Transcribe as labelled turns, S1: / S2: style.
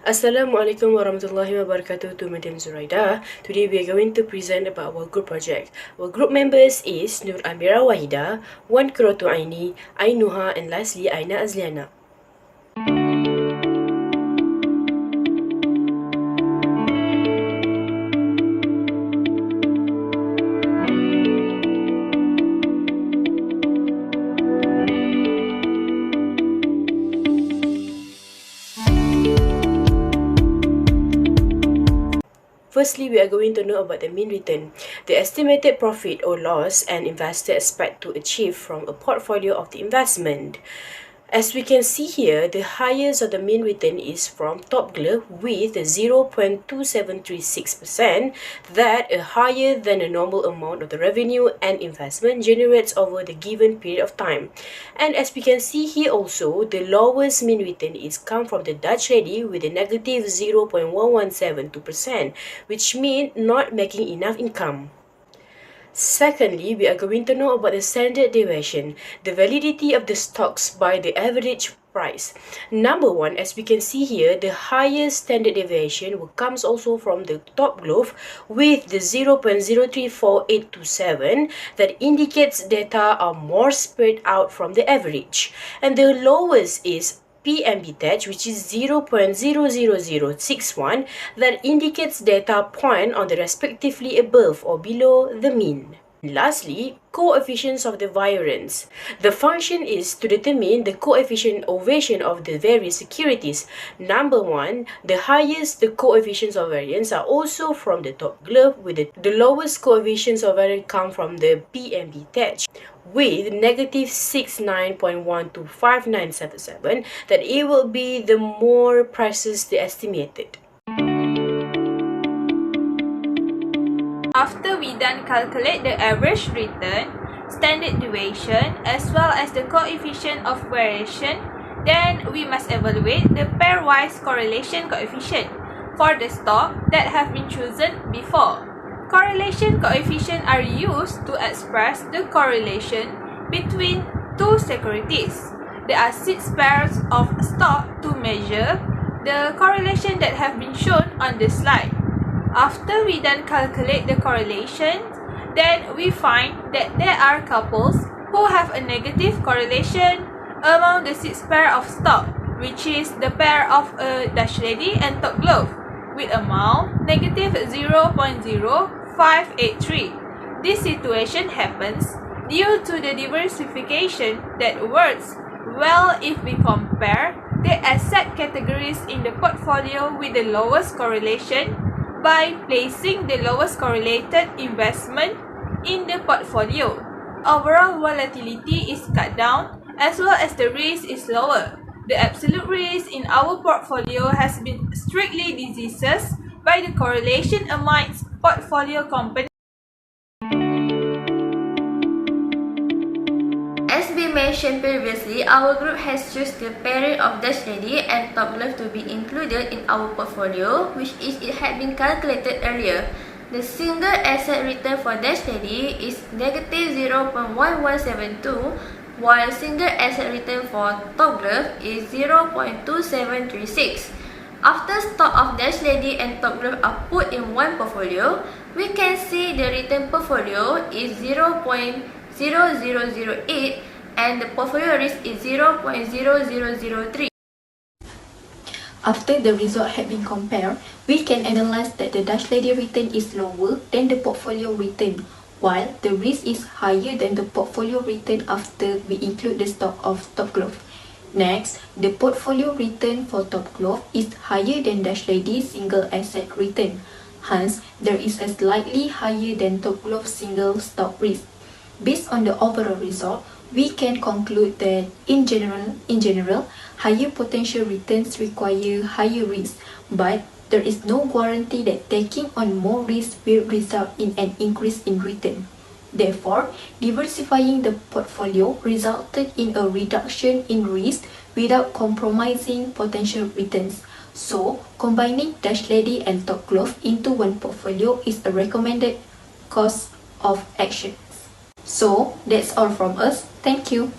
S1: Assalamualaikum warahmatullahi wabarakatuh to Madam Zuraida. Today we are going to present about our group project. Our group members is Nur Amira Wahida, Wan Kurotu Aini, Ainuha, and lastly Aina Azliana. Firstly, we are going to know about the mean return, the estimated profit or loss an investor expect to achieve from a portfolio of the investment. As we can see here, the highest of the mean return is from Top Glove with 0.2736%, that higher than the normal amount of the revenue and investment generates over the given period of time. And as we can see here also, the lowest mean return is come from the Dutch lady with a negative 0.1172%, which means not making enough income. Secondly, we are going to know about the standard deviation, the validity of the stocks by the average price. Number one, as we can see here, the highest standard deviation comes also from the Top Glove with the 0.034827 that indicates data are more spread out from the average. And the lowest is PMB tag, which is 0.00061 that indicates data point on the respectively above or below the mean. Lastly, coefficients of the variance. The function is to determine the coefficient ovation of the various securities. Number one, the highest the coefficients of variance are also from the Top Glove, with the lowest coefficients of variance come from the PMB tag with negative 69.125977, that it will be the more prices they estimated.
S2: After we then calculate the average return, standard deviation, as well as the coefficient of variation, then we must evaluate the pairwise correlation coefficient for the stock that have been chosen before. Correlation coefficients are used to express the correlation between two securities. There are 6 pairs of stock to measure the correlation that have been shown on the slide. After we then calculate the correlation, then we find that there are couples who have a negative correlation among the 6 pair of stock, which is the pair of a Dutch lady and Top Glove, with amount negative 0.0583. This situation happens due to the diversification that works well if we compare the asset categories in the portfolio with the lowest correlation by placing the lowest correlated investment in the portfolio. Overall volatility is cut down as well as the risk is lower. The absolute risk in our portfolio has been strictly diseases by the correlation amongst portfolio companies.
S3: As we mentioned previously, our group has chosen the pairing of Dutch lady and Top Glove to be included in our portfolio, which is it had been calculated earlier. The single asset return for Dutch lady is negative 0.1172, while single asset return for Top Glove is 0.2736. After stock of Dutch lady and Top Glove are put in one portfolio, we can see the return portfolio is 0.0008 and the portfolio risk is 0.0003.
S4: After the result had been compared, we can analyze that the Dutch lady return is lower than the portfolio return, while the risk is higher than the portfolio return after we include the stock of Top Glove. Next, the portfolio return for Top Glove is higher than Dutch lady's single asset return. Hence, there is a slightly higher than Top Glove single stock risk. Based on the overall result, we can conclude that in general, higher potential returns require higher risk, but there is no guarantee that taking on more risk will result in an increase in return. Therefore, diversifying the portfolio resulted in a reduction in risk without compromising potential returns. So, combining Dutch lady and Top Glove into one portfolio is a recommended course of action. So, that's all from us. Thank you.